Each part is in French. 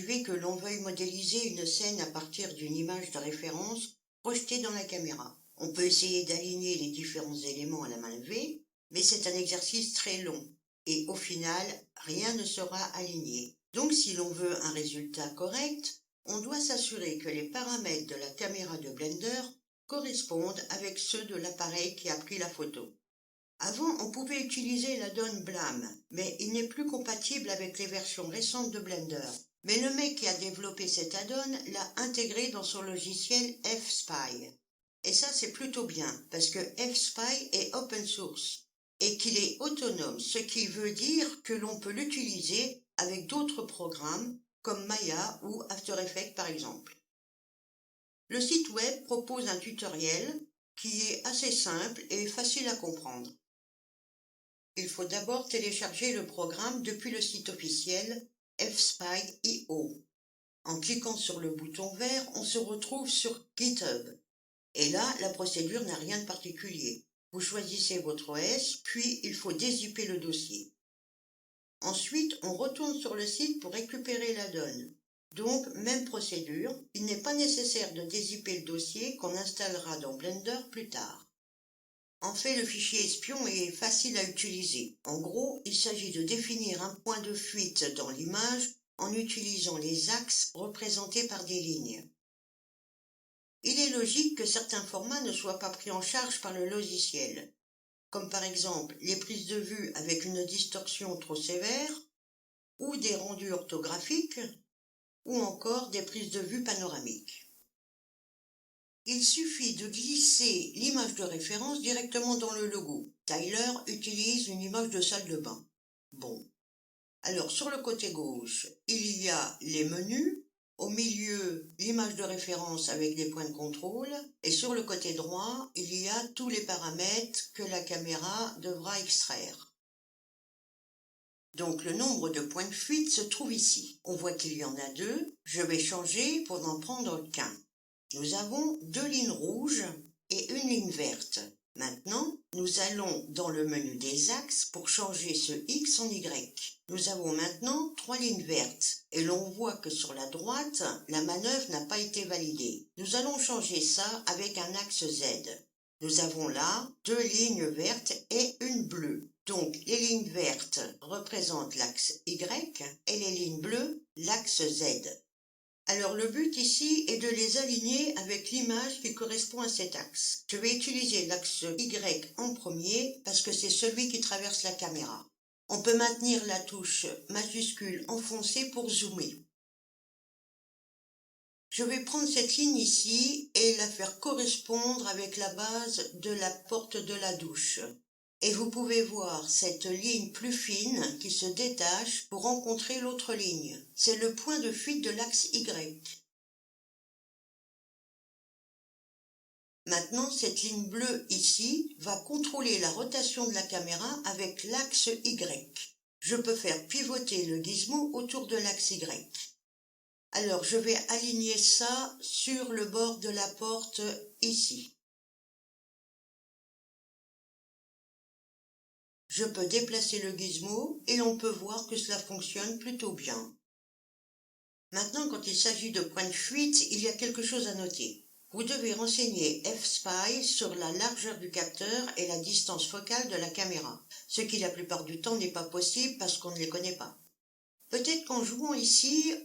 arriver que l'on veuille modéliser une scène à partir d'une image de référence projetée dans la caméra. On peut essayer d'aligner les différents éléments à la main levée, mais c'est un exercice très long et au final, rien ne sera aligné. Donc si l'on veut un résultat correct, on doit s'assurer que les paramètres de la caméra de Blender correspondent avec ceux de l'appareil qui a pris la photo. Avant, on pouvait utiliser l'add-on Blam, mais il n'est plus compatible avec les versions récentes de Blender. Mais le mec qui a développé cet add-on l'a intégré dans son logiciel FSpy. Et ça, c'est plutôt bien, parce que FSpy est open source et qu'il est autonome, ce qui veut dire que l'on peut l'utiliser avec d'autres programmes comme Maya ou After Effects par exemple. Le site web propose un tutoriel qui est assez simple et facile à comprendre. Il faut d'abord télécharger le programme depuis le site officiel fspy.io. En cliquant sur le bouton vert, on se retrouve sur GitHub. Et là, la procédure n'a rien de particulier. Vous choisissez votre OS, puis il faut dézipper le dossier. Ensuite, on retourne sur le site pour récupérer l'add-on. Donc, même procédure, il n'est pas nécessaire de dézipper le dossier qu'on installera dans Blender plus tard. En fait, le fichier espion est facile à utiliser. En gros, il s'agit de définir un point de fuite dans l'image en utilisant les axes représentés par des lignes. Il est logique que certains formats ne soient pas pris en charge par le logiciel, comme par exemple les prises de vue avec une distorsion trop sévère, ou des rendus orthographiques, ou encore des prises de vue panoramiques. Il suffit de glisser l'image de référence directement dans le logo. Tyler utilise une image de salle de bain. Bon. Alors, sur le côté gauche, il y a les menus. Au milieu, l'image de référence avec des points de contrôle. Et sur le côté droit, il y a tous les paramètres que la caméra devra extraire. Donc, le nombre de points de fuite se trouve ici. On voit qu'il y en a 2. Je vais changer pour n'en prendre qu'un. Nous avons 2 lignes rouges et une ligne verte. Maintenant, nous allons dans le menu des axes pour changer ce X en Y. Nous avons maintenant 3 lignes vertes et l'on voit que sur la droite, la manœuvre n'a pas été validée. Nous allons changer ça avec un axe Z. Nous avons là 2 lignes vertes et une bleue. Donc, les lignes vertes représentent l'axe Y et les lignes bleues l'axe Z. Alors le but ici est de les aligner avec l'image qui correspond à cet axe. Je vais utiliser l'axe Y en premier parce que c'est celui qui traverse la caméra. On peut maintenir la touche majuscule enfoncée pour zoomer. Je vais prendre cette ligne ici et la faire correspondre avec la base de la porte de la douche. Et vous pouvez voir cette ligne plus fine qui se détache pour rencontrer l'autre ligne. C'est le point de fuite de l'axe Y. Maintenant, cette ligne bleue ici va contrôler la rotation de la caméra avec l'axe Y. Je peux faire pivoter le gizmo autour de l'axe Y. Alors, je vais aligner ça sur le bord de la porte ici. Je peux déplacer le gizmo et on peut voir que cela fonctionne plutôt bien. Maintenant, quand il s'agit de points de fuite, il y a quelque chose à noter. Vous devez renseigner FSpy sur la largeur du capteur et la distance focale de la caméra, ce qui la plupart du temps n'est pas possible parce qu'on ne les connaît pas. Peut-être qu'en jouant ici,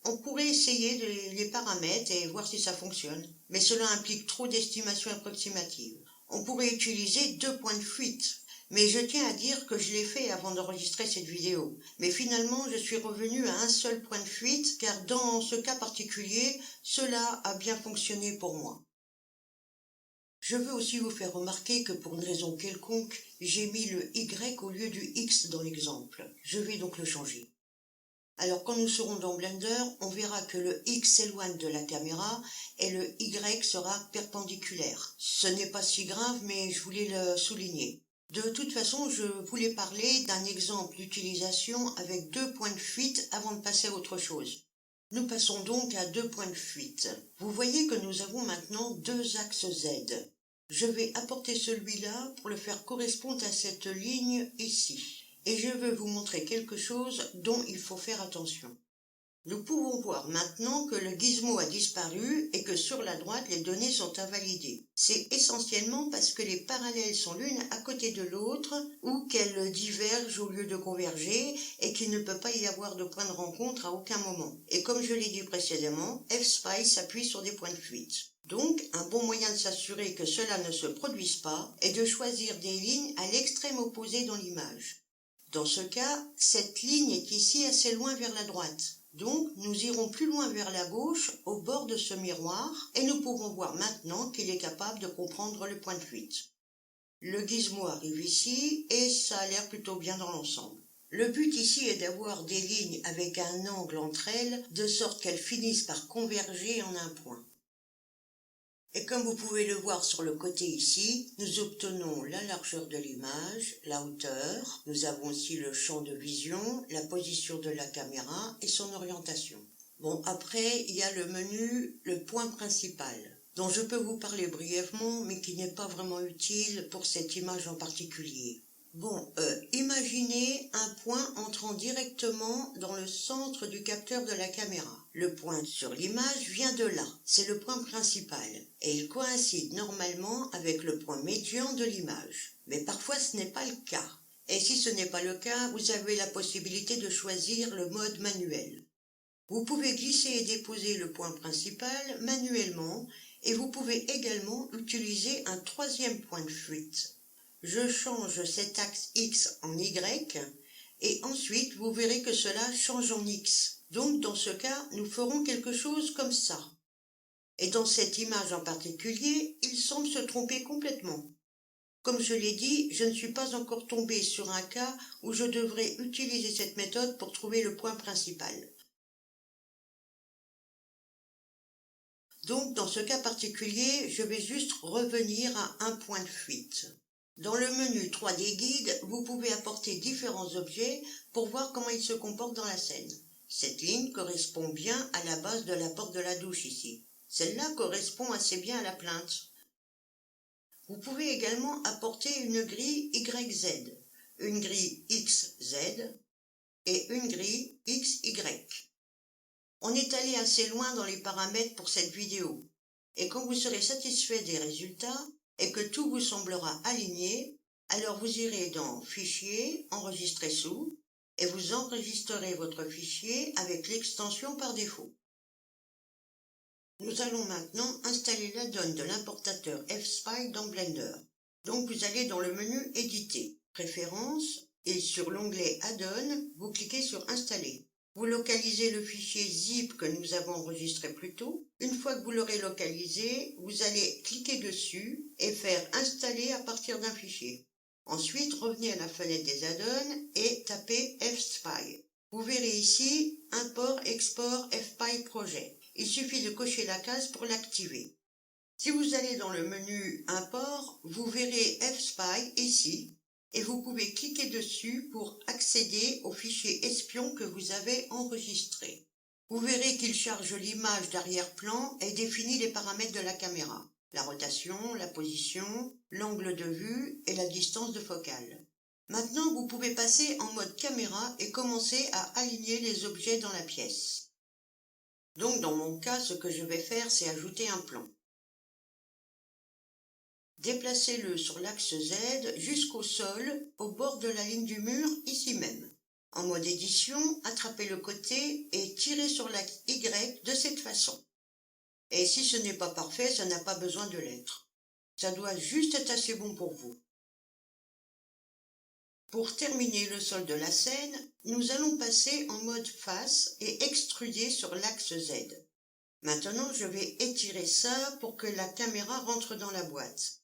on pourrait essayer les paramètres et voir si ça fonctionne, mais cela implique trop d'estimations approximatives. On pourrait utiliser 2 points de fuite. Mais je tiens à dire que je l'ai fait avant d'enregistrer cette vidéo. Mais finalement, je suis revenu à un seul point de fuite, car dans ce cas particulier, cela a bien fonctionné pour moi. Je veux aussi vous faire remarquer que pour une raison quelconque, j'ai mis le Y au lieu du X dans l'exemple. Je vais donc le changer. Alors quand nous serons dans Blender, on verra que le X s'éloigne de la caméra et le Y sera perpendiculaire. Ce n'est pas si grave, mais je voulais le souligner. De toute façon, je voulais parler d'un exemple d'utilisation avec 2 points de fuite avant de passer à autre chose. Nous passons donc à 2 points de fuite. Vous voyez que nous avons maintenant 2 axes Z. Je vais apporter celui-là pour le faire correspondre à cette ligne ici. Et je veux vous montrer quelque chose dont il faut faire attention. Nous pouvons voir maintenant que le gizmo a disparu et que sur la droite, les données sont invalidées. C'est essentiellement parce que les parallèles sont l'une à côté de l'autre ou qu'elles divergent au lieu de converger et qu'il ne peut pas y avoir de point de rencontre à aucun moment. Et comme je l'ai dit précédement, F-Spy s'appuie sur des points de fuite. Donc, un bon moyen de s'assurer que cela ne se produise pas est de choisir des lignes à l'extrême opposé dans l'image. Dans ce cas, cette ligne est ici assez loin vers la droite. Donc, nous irons plus loin vers la gauche, au bord de ce miroir, et nous pouvons voir maintenant qu'il est capable de comprendre le point de fuite. Le gizmo arrive ici, et ça a l'air plutôt bien dans l'ensemble. Le but ici est d'avoir des lignes avec un angle entre elles, de sorte qu'elles finissent par converger en un point. Et comme vous pouvez le voir sur le côté ici, nous obtenons la largeur de l'image, la hauteur, nous avons aussi le champ de vision, la position de la caméra et son orientation. Bon, après, il y a le menu, le point principal, dont je peux vous parler brièvement, mais qui n'est pas vraiment utile pour cette image en particulier. Bon, imaginez un point entrant directement dans le centre du capteur de la caméra. Le point sur l'image vient de là, c'est le point principal, et il coïncide normalement avec le point médian de l'image. Mais parfois ce n'est pas le cas. Et si ce n'est pas le cas, vous avez la possibilité de choisir le mode manuel. Vous pouvez glisser et déposer le point principal manuellement, et vous pouvez également utiliser un troisième point de fuite. Je change cet axe X en Y et ensuite vous verrez que cela change en X. Donc dans ce cas, nous ferons quelque chose comme ça. Et dans cette image en particulier, il semble se tromper complètement. Comme je l'ai dit, je ne suis pas encore tombé sur un cas où je devrais utiliser cette méthode pour trouver le point principal. Donc dans ce cas particulier, je vais juste revenir à un point de fuite. Dans le menu 3D Guide, vous pouvez apporter différents objets pour voir comment ils se comportent dans la scène. Cette ligne correspond bien à la base de la porte de la douche ici. Celle-là correspond assez bien à la plinthe. Vous pouvez également apporter une grille YZ, une grille XZ et une grille XY. On est allé assez loin dans les paramètres pour cette vidéo. Et quand vous serez satisfait des résultats, et que tout vous semblera aligné, alors vous irez dans Fichier, Enregistrer sous, et vous enregistrerez votre fichier avec l'extension par défaut. Nous allons maintenant installer l'add-on de l'importateur F-Spy dans Blender. Donc vous allez dans le menu Éditer, Préférences, et sur l'onglet Add-on, vous cliquez sur Installer. Vous localisez le fichier zip que nous avons enregistré plus tôt. Une fois que vous l'aurez localisé, vous allez cliquer dessus et faire installer à partir d'un fichier. Ensuite, revenez à la fenêtre des add-ons et tapez F-Spy. Vous verrez ici Import, Export, F-Spy Project. Il suffit de cocher la case pour l'activer. Si vous allez dans le menu Import, vous verrez F-Spy ici. Et vous pouvez cliquer dessus pour accéder au fichier espion que vous avez enregistré. Vous verrez qu'il charge l'image d'arrière-plan et définit les paramètres de la caméra, la rotation, la position, l'angle de vue et la distance de focale. Maintenant, vous pouvez passer en mode caméra et commencer à aligner les objets dans la pièce. Donc, dans mon cas, ce que je vais faire, c'est ajouter un plan. Déplacez-le sur l'axe Z jusqu'au sol, au bord de la ligne du mur, ici même. En mode édition, attrapez le côté et tirez sur l'axe Y de cette façon. Et si ce n'est pas parfait, ça n'a pas besoin de l'être. Ça doit juste être assez bon pour vous. Pour terminer le sol de la scène, nous allons passer en mode face et extruder sur l'axe Z. Maintenant, je vais étirer ça pour que la caméra rentre dans la boîte.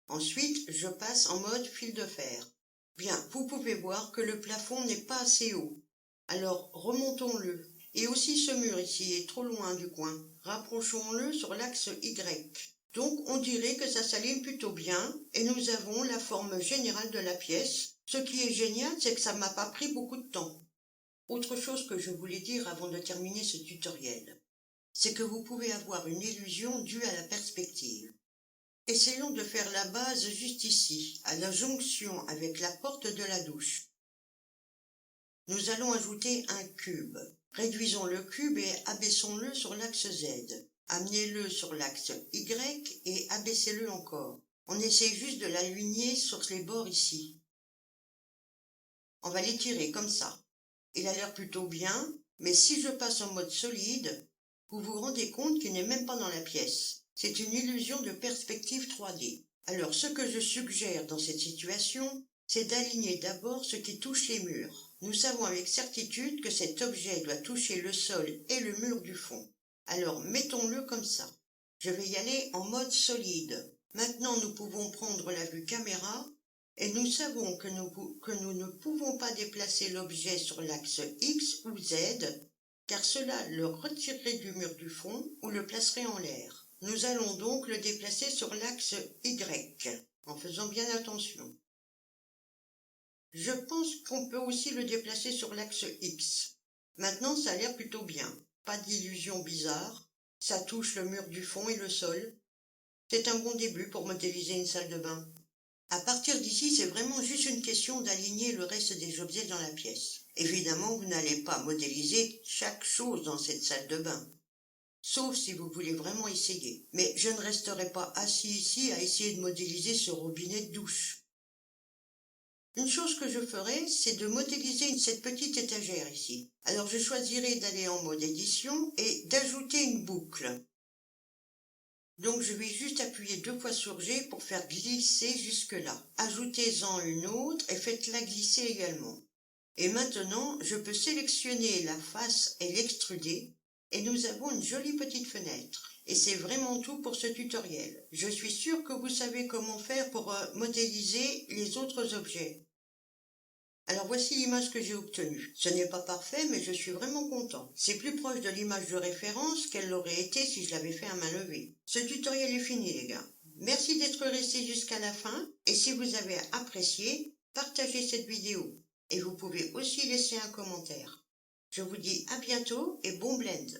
Ensuite, je passe en mode fil de fer. Bien, vous pouvez voir que le plafond n'est pas assez haut. Alors, remontons-le. Et aussi ce mur ici est trop loin du coin. Rapprochons-le sur l'axe Y. Donc, on dirait que ça s'aligne plutôt bien et nous avons la forme générale de la pièce. Ce qui est génial, c'est que ça m'a pas pris beaucoup de temps. Autre chose que je voulais dire avant de terminer ce tutoriel, c'est que vous pouvez avoir une illusion due à la perspective. Essayons de faire la base juste ici, à la jonction avec la porte de la douche. Nous allons ajouter un cube. Réduisons le cube et abaissons-le sur l'axe Z. Amenez-le sur l'axe Y et abaissez-le encore. On essaie juste de l'aligner sur les bords ici. On va l'étirer comme ça. Il a l'air plutôt bien, mais si je passe en mode solide, vous vous rendez compte qu'il n'est même pas dans la pièce. C'est une illusion de perspective 3D. Alors ce que je suggère dans cette situation, c'est d'aligner d'abord ce qui touche les murs. Nous savons avec certitude que cet objet doit toucher le sol et le mur du fond. Alors mettons-le comme ça. Je vais y aller en mode solide. Maintenant nous pouvons prendre la vue caméra et nous savons que nous ne pouvons pas déplacer l'objet sur l'axe X ou Z, car cela le retirerait du mur du fond ou le placerait en l'air. Nous allons donc le déplacer sur l'axe Y, en faisant bien attention. Je pense qu'on peut aussi le déplacer sur l'axe X. Maintenant, ça a l'air plutôt bien. Pas d'illusion bizarre. Ça touche le mur du fond et le sol. C'est un bon début pour modéliser une salle de bain. À partir d'ici, c'est vraiment juste une question d'aligner le reste des objets dans la pièce. Évidemment, vous n'allez pas modéliser chaque chose dans cette salle de bain. Sauf si vous voulez vraiment essayer. Mais je ne resterai pas assis ici à essayer de modéliser ce robinet de douche. Une chose que je ferai, c'est de modéliser cette petite étagère ici. Alors je choisirai d'aller en mode édition et d'ajouter une boucle. Donc je vais juste appuyer 2 fois sur G pour faire glisser jusque-là. Ajoutez-en une autre et faites-la glisser également. Et maintenant, je peux sélectionner la face et l'extruder et nous avons une jolie petite fenêtre. Et c'est vraiment tout pour ce tutoriel. Je suis sûre que vous savez comment faire pour modéliser les autres objets. Alors voici l'image que j'ai obtenue. Ce n'est pas parfait, mais je suis vraiment content. C'est plus proche de l'image de référence qu'elle l'aurait été si je l'avais fait à main levée. Ce tutoriel est fini les gars. Merci d'être restés jusqu'à la fin et si vous avez apprécié, partagez cette vidéo. Et vous pouvez aussi laisser un commentaire. Je vous dis à bientôt et bon blend.